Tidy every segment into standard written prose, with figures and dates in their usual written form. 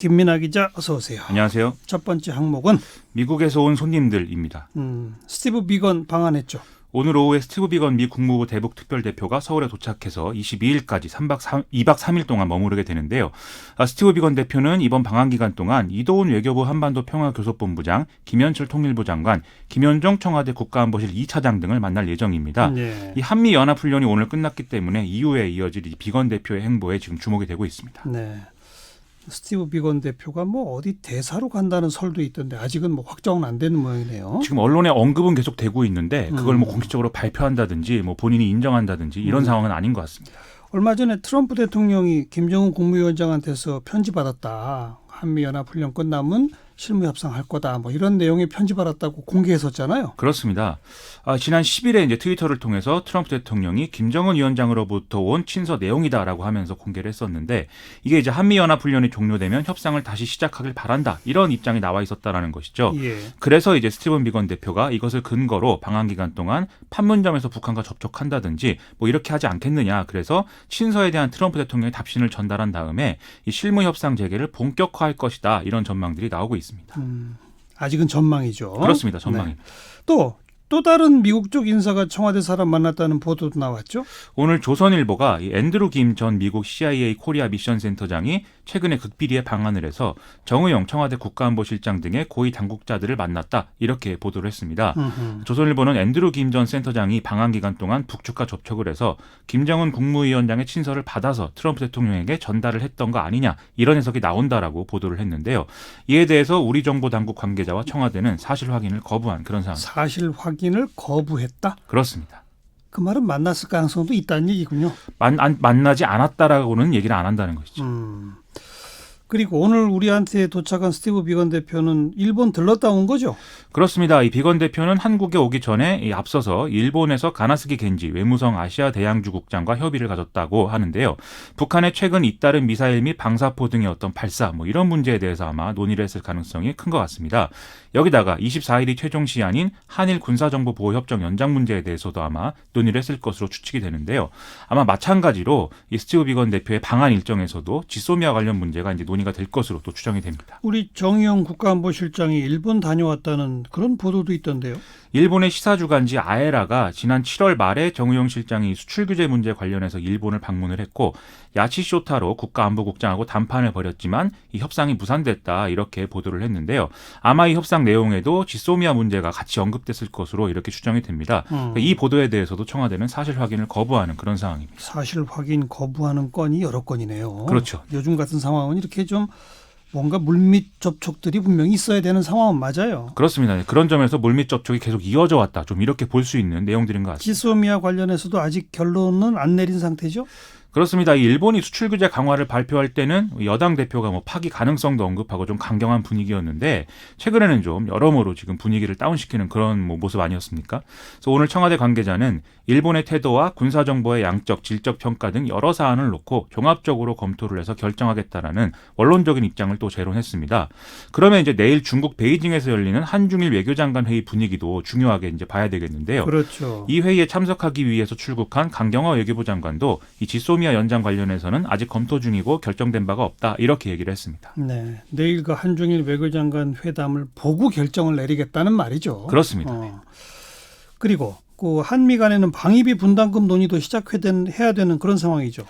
김민하 기자 어서 오세요. 안녕하세요. 첫 번째 항목은 미국에서 온 손님들입니다. 스티브 비건 방한했죠. 오늘 오후에 스티브 비건 미 국무부 대북 특별대표가 서울에 도착해서 22일까지 2박 3일 동안 머무르게 되는데요. 스티브 비건 대표는 이번 방한 기간 동안 이도훈 외교부 한반도 평화교섭본부장, 김현철 통일부 장관, 김현종 청와대 국가안보실 2차장 등을 만날 예정입니다. 네. 이 한미연합훈련이 오늘 끝났기 때문에 이후에 이어질 이 비건 대표의 행보에 지금 주목이 되고 있습니다. 네. 스티브 비건 대표가 어디 대사로 간다는 설도 있던데 아직은 확정은 안 되는 모양이네요. 지금 언론에 언급은 계속 되고 있는데 그걸 공식적으로 발표한다든지 본인이 인정한다든지 이런 상황은 아닌 것 같습니다. 얼마 전에 트럼프 대통령이 김정은 국무위원장한테서 편지 받았다. 한미연합훈련 끝나면 실무협상할 거다. 이런 내용의 편지 받았다고 공개했었잖아요. 그렇습니다. 지난 10일에 이제 트위터를 통해서 트럼프 대통령이 김정은 위원장으로부터 온 친서 내용이다라고 하면서 공개를 했었는데 이게 이제 한미연합훈련이 종료되면 협상을 다시 시작하길 바란다. 이런 입장이 나와 있었다라는 것이죠. 예. 그래서 이제 스티븐 비건 대표가 이것을 근거로 방한 기간 동안 판문점에서 북한과 접촉한다든지 이렇게 하지 않겠느냐. 그래서 친서에 대한 트럼프 대통령의 답신을 전달한 다음에 이 실무협상 재개를 본격화할 것이다. 이런 전망들이 나오고 있습니다. 아직은 전망이죠. 그렇습니다. 전망입니다. 네. 또 다른 미국 쪽 인사가 청와대 사람 만났다는 보도도 나왔죠. 오늘 조선일보가 이 앤드루 김 전 미국 CIA 코리아 미션 센터장이 최근에 극비리에 방한을 해서 정의용 청와대 국가안보실장 등의 고위 당국자들을 만났다 이렇게 보도를 했습니다. 조선일보는 앤드루 김 전 센터장이 방한 기간 동안 북측과 접촉을 해서 김정은 국무위원장의 친서를 받아서 트럼프 대통령에게 전달을 했던 거 아니냐 이런 해석이 나온다라고 보도를 했는데요. 이에 대해서 우리 정보 당국 관계자와 청와대는 사실 확인을 거부한 그런 상황입니다. 사실 확인을 거부했다? 그렇습니다. 그 말은 만났을 가능성도 있다는 얘기군요. 만나지 않았다라고는 얘기를 안 한다는 것이죠. 그리고 오늘 우리한테 도착한 스티브 비건 대표는 일본 들렀다 온 거죠? 그렇습니다. 이 비건 대표는 한국에 오기 전에 앞서서 일본에서 가나스기 겐지 외무성 아시아 대양주 국장과 협의를 가졌다고 하는데요. 북한의 최근 잇따른 미사일 및 방사포 등의 어떤 발사 이런 문제에 대해서 아마 논의를 했을 가능성이 큰 것 같습니다. 여기다가 24일이 최종 시한인 한일 군사정보보호협정 연장 문제에 대해서도 아마 논의를 했을 것으로 추측이 되는데요. 아마 마찬가지로 이 스티브 비건 대표의 방한 일정에서도 지소미아 관련 문제가 이제 논의가 될 것으로 또 추정이 됩니다. 우리 정의용 국가안보실장이 일본 다녀왔다는 그런 보도도 있던데요. 일본의 시사주간지 아에라가 지난 7월 말에 정의용 실장이 수출 규제 문제 관련해서 일본을 방문을 했고 야치 쇼타로 국가안보국장하고 담판을 벌였지만 이 협상이 무산됐다 이렇게 보도를 했는데요. 아마 이 협상 내용에도 지소미아 문제가 같이 언급됐을 것으로 이렇게 추정이 됩니다. 이 보도에 대해서도 청와대는 사실 확인을 거부하는 그런 상황입니다. 사실 확인 거부하는 건이 여러 건이네요. 그렇죠. 요즘 같은 상황은 이렇게 좀 뭔가 물밑 접촉들이 분명히 있어야 되는 상황은 맞아요. 그렇습니다. 그런 점에서 물밑 접촉이 계속 이어져 왔다. 좀 이렇게 볼 수 있는 내용들인 것 같습니다. 지소미아 관련해서도 아직 결론은 안 내린 상태죠? 그렇습니다. 일본이 수출 규제 강화를 발표할 때는 여당 대표가 파기 가능성도 언급하고 좀 강경한 분위기였는데 최근에는 좀 여러모로 지금 분위기를 다운시키는 그런 모습 아니었습니까? 그래서 오늘 청와대 관계자는 일본의 태도와 군사정보의 양적, 질적 평가 등 여러 사안을 놓고 종합적으로 검토를 해서 결정하겠다라는 원론적인 입장을 또 재론했습니다. 그러면 이제 내일 중국 베이징에서 열리는 한중일 외교장관 회의 분위기도 중요하게 이제 봐야 되겠는데요. 그렇죠. 이 회의에 참석하기 위해서 출국한 강경화 외교부 장관도 이 지소미아 연장 관련해서는 아직 검토 중이고 결정된 바가 없다 이렇게 얘기를 했습니다. 네, 내일과 한중일 외교장관 회담을 보고 결정을 내리겠다는 말이죠. 그렇습니다. 그리고 그 한미 간에는 방위비 분담금 논의도 해야 되는 그런 상황이죠.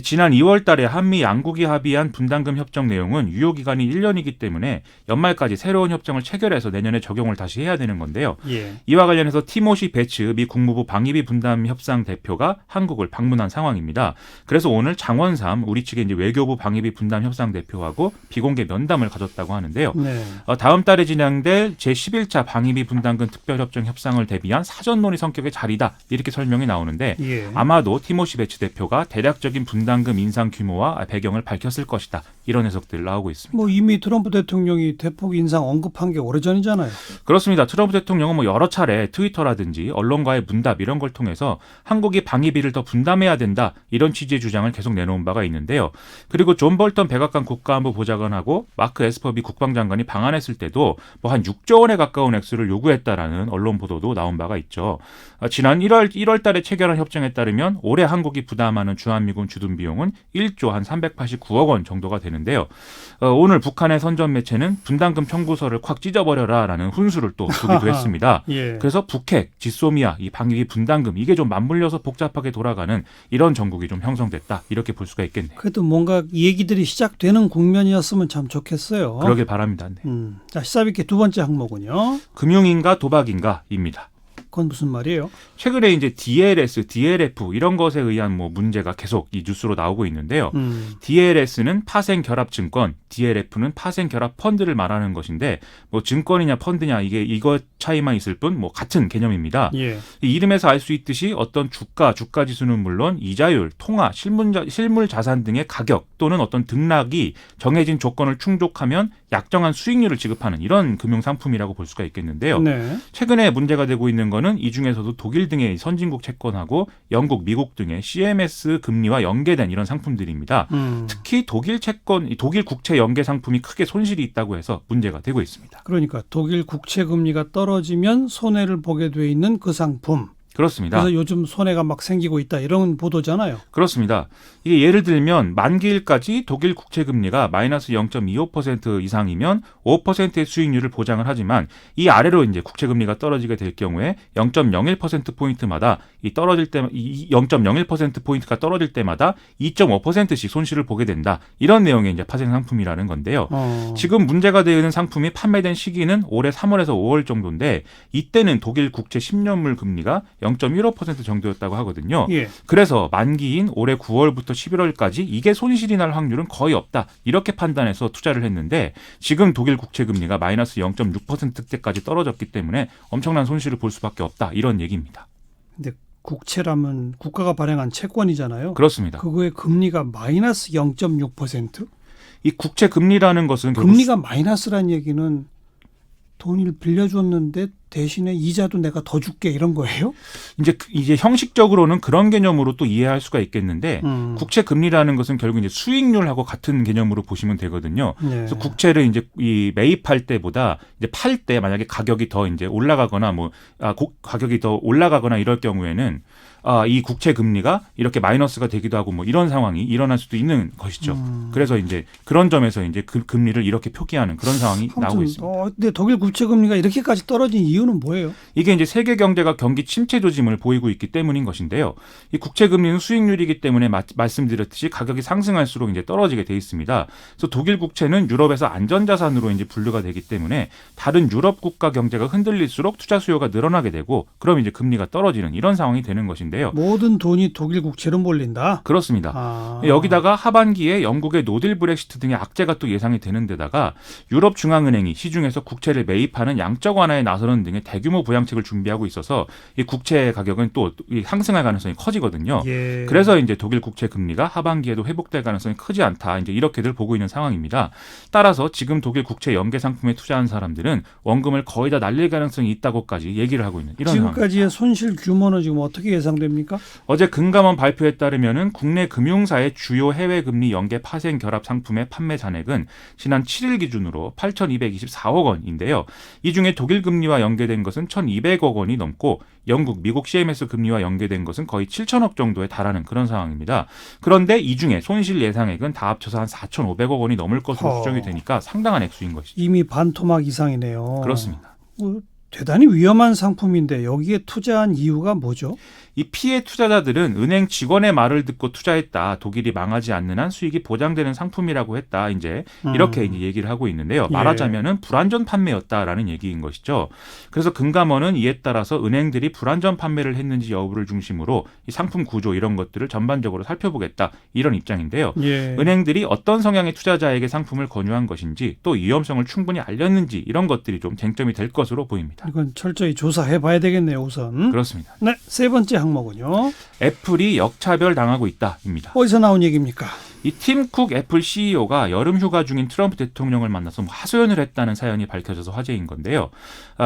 지난 2월 달에 한미 양국이 합의한 분담금 협정 내용은 유효기간이 1년이기 때문에 연말까지 새로운 협정을 체결해서 내년에 적용을 다시 해야 되는 건데요. 예. 이와 관련해서 티모시 베츠 미 국무부 방위비 분담 협상 대표가 한국을 방문한 상황입니다. 그래서 오늘 장원삼 우리 측의 이제 외교부 방위비 분담 협상 대표하고 비공개 면담을 가졌다고 하는데요. 네. 다음 달에 진행될 제11차 방위비 분담금 특별협정 협상을 대비한 사전 논의 성격의 자리다 이렇게 설명이 나오는데 예. 아마도 티모시 베츠 대표가 대략적인 분담금 인상 규모와 배경을 밝혔을 것이다 이런 해석들 나오고 있습니다. 이미 트럼프 대통령이 대폭 인상 언급한 게 오래전이잖아요. 그렇습니다. 트럼프 대통령은 여러 차례 트위터라든지 언론과의 문답 이런 걸 통해서 한국이 방위비를 더 분담해야 된다 이런 취지의 주장을 계속 내놓은 바가 있는데요. 그리고 존 볼턴 백악관 국가안보 보좌관하고 마크 에스퍼 미 국방장관이 방한했을 때도 한 6조 원에 가까운 액수를 요구했다라는 언론 보도도 나온 바가 있죠. 지난 1월 달에 체결한 협정에 따르면 올해 한국이 부담하는 주한미군 주둔 비용은 1조 한 389억 원 정도가 되는 되는데요. 오늘 북한의 선전 매체는 분담금 청구서를 콱 찢어버려라라는 훈수를 또 두기도 했습니다. 예. 그래서 북핵, 지소미아, 이 방위비 분담금 이게 좀 맞물려서 복잡하게 돌아가는 이런 정국이 좀 형성됐다 이렇게 볼 수가 있겠네요. 그래도 뭔가 이 얘기들이 시작되는 국면이었으면 참 좋겠어요. 그러길 바랍니다. 네. 자, 시사비키 두 번째 항목은요. 금융인가 도박인가입니다. 그건 무슨 말이에요? 최근에 이제 DLS, DLF 이런 것에 의한 뭐 문제가 계속 이 뉴스로 나오고 있는데요. DLS는 파생 결합 증권, DLF는 파생 결합 펀드를 말하는 것인데 뭐 증권이냐 펀드냐 이게 이것 차이만 있을 뿐 뭐 같은 개념입니다. 예. 이 이름에서 알 수 있듯이 어떤 주가 지수는 물론 이자율, 통화, 실물 자산 등의 가격 또는 어떤 등락이 정해진 조건을 충족하면 약정한 수익률을 지급하는 이런 금융 상품이라고 볼 수가 있겠는데요. 네. 최근에 문제가 되고 있는 거는 이 중에서도 독일 등의 선진국 채권하고 영국, 미국 등의 CMS 금리와 연계된 이런 상품들입니다. 특히 독일 국채 연계 상품이 크게 손실이 있다고 해서 문제가 되고 있습니다. 그러니까 독일 국채 금리가 떨어지면 손해를 보게 돼 있는 그 상품. 그렇습니다. 그래서 요즘 손해가 막 생기고 있다 이런 보도잖아요. 그렇습니다. 이게 예를 들면 만기일까지 독일 국채 금리가 마이너스 0.25% 이상이면 5%의 수익률을 보장을 하지만 이 아래로 이제 국채 금리가 떨어지게 될 경우에 0.01% 포인트마다 이 떨어질 때 0.01% 포인트가 떨어질 때마다 2.5%씩 손실을 보게 된다. 이런 내용의 이제 파생 상품이라는 건데요. 지금 문제가 되는 상품이 판매된 시기는 올해 3월에서 5월 정도인데 이때는 독일 국채 10년물 금리가 0.15% 정도였다고 하거든요. 예. 그래서 만기인 올해 9월부터 11월까지 이게 손실이 날 확률은 거의 없다. 이렇게 판단해서 투자를 했는데 지금 독일 국채 금리가 마이너스 0.6%대까지 떨어졌기 때문에 엄청난 손실을 볼 수밖에 없다. 이런 얘기입니다. 근데 국채라면 국가가 발행한 채권이잖아요. 그렇습니다. 그거의 금리가 마이너스 0.6%? 이 국채 금리라는 것은 금리가 마이너스란 얘기는 돈을 빌려줬는데 대신에 이자도 내가 더 줄게 이런 거예요? 이제 형식적으로는 그런 개념으로 또 이해할 수가 있겠는데 국채 금리라는 것은 결국 이제 수익률하고 같은 개념으로 보시면 되거든요. 네. 그래서 국채를 이제 이 매입할 때보다 이제 팔 때 만약에 가격이 더 이제 올라가거나 가격이 더 올라가거나 이럴 경우에는 이 국채 금리가 이렇게 마이너스가 되기도 하고 뭐 이런 상황이 일어날 수도 있는 것이죠. 그래서 이제 그런 점에서 이제 금리를 이렇게 표기하는 그런 상황이 나오고 있습니다. 근데 독일 국채 금리가 이렇게까지 떨어진 이유는 뭐예요? 이게 이제 세계 경제가 경기 침체 조짐을 보이고 있기 때문인 것인데요. 이 국채 금리는 수익률이기 때문에 말씀드렸듯이 가격이 상승할수록 이제 떨어지게 돼 있습니다. 그래서 독일 국채는 유럽에서 안전자산으로 이제 분류가 되기 때문에 다른 유럽 국가 경제가 흔들릴수록 투자 수요가 늘어나게 되고 그럼 이제 금리가 떨어지는 이런 상황이 되는 것인데요. 모든 돈이 독일 국채로 몰린다? 그렇습니다. 여기다가 하반기에 영국의 노딜 브렉시트 등의 악재가 또 예상이 되는 데다가 유럽 중앙은행이 시중에서 국채를 매입하는 양적 완화에 나서는 등의 대규모 부양책을 준비하고 있어서 이 국채 가격은 또 상승할 가능성이 커지거든요. 예. 그래서 이제 독일 국채 금리가 하반기에도 회복될 가능성이 크지 않다. 이제 이렇게들 보고 있는 상황입니다. 따라서 지금 독일 국채 연계 상품에 투자한 사람들은 원금을 거의 다 날릴 가능성이 있다고까지 얘기를 하고 있는 이런 상황입니다. 지금까지의 손실 규모는 지금 어떻게 예상됩니까? 어제 금감원 발표에 따르면은 국내 금융사의 주요 해외 금리 연계 파생 결합 상품의 판매 잔액은 지난 7일 기준으로 8,224억 원인데요. 이 중에 독일 금리와 연계된 것은 1,200억 원이 넘고 영국, 미국 CMS 금리와 연계된 것은 거의 7천억 정도에 달하는 그런 상황입니다. 그런데 이 중에 손실 예상액은 다 합쳐서 한 4,500억 원이 넘을 것으로 추정이 되니까 상당한 액수인 것이죠. 이미 반토막 이상이네요. 그렇습니다. 대단히 위험한 상품인데 여기에 투자한 이유가 뭐죠? 이 피해 투자자들은 은행 직원의 말을 듣고 투자했다. 독일이 망하지 않는 한 수익이 보장되는 상품이라고 했다. 이제 이렇게 이제 얘기를 하고 있는데요. 말하자면은 불안전 판매였다라는 얘기인 것이죠. 그래서 금감원은 이에 따라서 은행들이 불안전 판매를 했는지 여부를 중심으로 이 상품 구조 이런 것들을 전반적으로 살펴보겠다. 이런 입장인데요. 예. 은행들이 어떤 성향의 투자자에게 상품을 권유한 것인지 또 위험성을 충분히 알렸는지 이런 것들이 좀 쟁점이 될 것으로 보입니다. 이건 철저히 조사해봐야 되겠네요, 우선. 그렇습니다. 네, 세 번째 항목은요. 애플이 역차별 당하고 있다입니다. 어디서 나온 얘기입니까? 이 팀 쿡 애플 CEO가 여름 휴가 중인 트럼프 대통령을 만나서 하소연을 했다는 사연이 밝혀져서 화제인 건데요.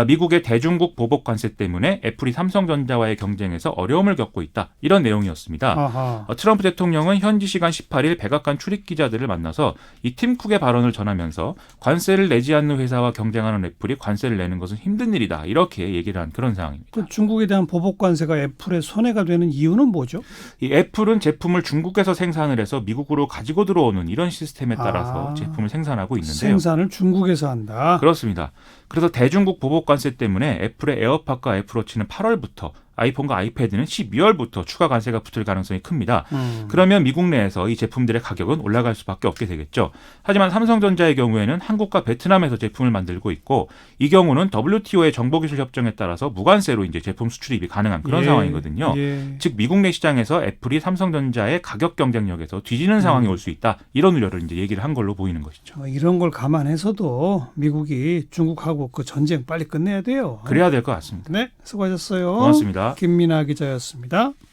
미국의 대중국 보복 관세 때문에 애플이 삼성전자와의 경쟁에서 어려움을 겪고 있다. 이런 내용이었습니다. 트럼프 대통령은 현지 시간 18일 백악관 출입 기자들을 만나서 이 팀 쿡의 발언을 전하면서 관세를 내지 않는 회사와 경쟁하는 애플이 관세를 내는 것은 힘든 일이다. 이렇게 얘기를 한 그런 상황입니다. 그 중국에 대한 보복 관세가 애플의 손해가 되는 이유는 뭐죠? 이 애플은 제품을 중국에서 생산을 해서 미국으로 가지고 들어오는 이런 시스템에 따라서 제품을 생산하고 있는데요. 생산을 중국에서 한다. 그렇습니다. 그래서 대중국 보복관세 때문에 애플의 에어팟과 애플워치는 8월부터, 아이폰과 아이패드는 12월부터 추가 관세가 붙을 가능성이 큽니다. 그러면 미국 내에서 이 제품들의 가격은 올라갈 수밖에 없게 되겠죠. 하지만 삼성전자의 경우에는 한국과 베트남에서 제품을 만들고 있고, 이 경우는 WTO의 정보기술 협정에 따라서 무관세로 이제 제품 수출입이 가능한 그런 상황이거든요. 즉 미국 내 시장에서 애플이 삼성전자의 가격 경쟁력에서 뒤지는 상황이 올 수 있다. 이런 우려를 이제 얘기를 한 걸로 보이는 것이죠. 이런 걸 감안해서도 미국이 중국하고 그 전쟁 빨리 끝내야 돼요. 그래야 될 것 같습니다. 네, 수고하셨어요. 고맙습니다. 김민아 기자였습니다.